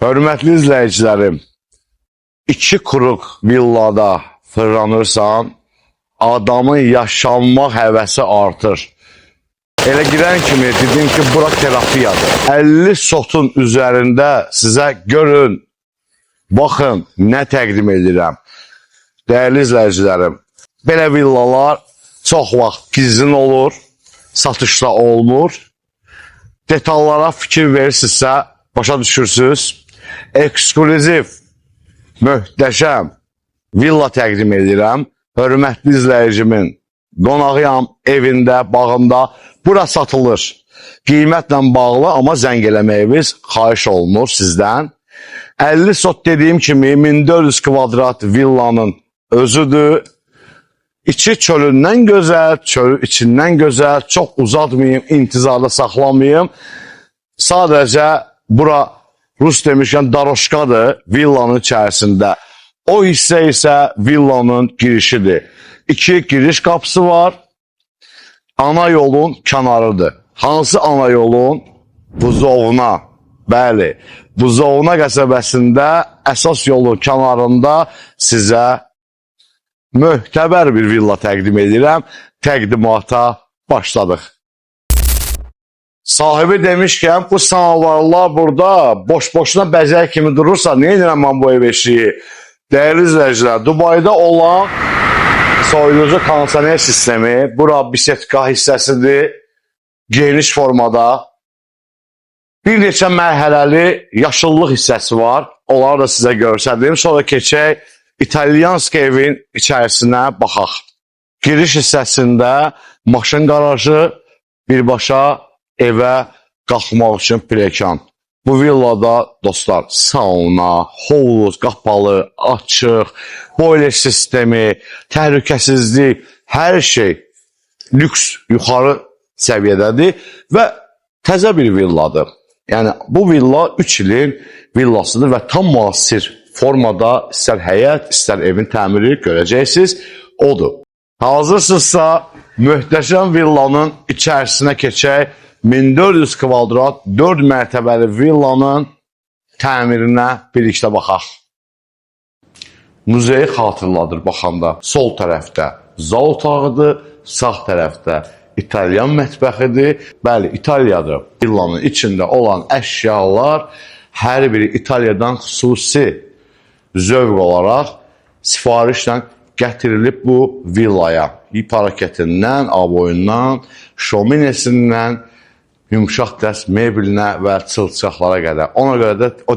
Hörmətli izləyicilərim, 2 kuruq villada fırlanırsan, adamın yaşanmaq həvəsi artır. Elə girən kimi dedim ki, bura terapiyadır. 50 sotun üzərində sizə görün, baxın, nə təqdim edirəm. Dəyərli izləyicilərim, belə villalar çox vaxt gizlin olur, satışda olmur. Detallara fikir verirsinizsə, başa düşürsünüz. Eksklüziv, möhtəşəm villa təqdim edirəm. Hörmətli izləyicimin qonağıyam, evində, bağında. Bura satılır. Qiymətlə bağlı, amma zəng eləməyiniz xahiş olunur sizdən. 50 sot dediyim kimi 1400 kvadrat villanın özüdür. İçi çölündən gözəl, çölü içindən gözəl. Çox uzatmayayım, intizarda saxlamayayım. Sadəcə bura Rus demişkən daroşkadır villanın içərisində. O hissə isə villanın girişidir. 2 giriş qapısı var. Ana yolun kənarıdır. Hansı ana yolun? Buzovna. Bəli, Buzovna qəsəbəsində əsas yolun kənarında sizə möhtəbər bir villa təqdim edirəm. Təqdimata başladıq. Sahibi demişkən, bu samavarlar burada boş-boşuna bəzək kimi durursa, niyə edirəm mən bu ev eşiyi? Dəyərli izləyicilər, Dubayda olan soyuducu kondisioner sistemi, bura bisetka hissəsidir, geniş formada. Bir neçə mərhələli yaşıllıq hissəsi var, onları da sizə görsədim. Sonra keçək İtalyansk evin içərisinə baxaq. Giriş hissəsində maşın qarajı, birbaşa evə qalxmaq üçün pilləkən. Bu villada dostlar sauna, hovuz, qapalı, açıq, boiler sistemi, təhlükəsizlik, hər şey lüks, yuxarı səviyyədədir və təzə bir villadır. Yəni bu villa 3 ilin villasıdır və tam müasir formada istər həyət, istər evin təmiri görəcəksiniz, odur. Hazırsınızsa möhtəşəm villanın içərisinə keçək. 1400 kvadrat 4 mərtəbəli villanın təmirinə birlikdə baxaq. Muzeyi xatırladır baxanda. Sol tərəfdə zal otağıdır, sağ tərəfdə İtalyan mətbəxidir. Bəli, İtaliyadır. Villanın içində olan əşyalar hər biri İtaliyadan xüsusi zövq olaraq sifarişlə gətirilib bu villaya. İp hareketindən, aboyundan, şominesindən, yumuşaq dəst mebelinə və çılçaqlara qədər. Ona görə də o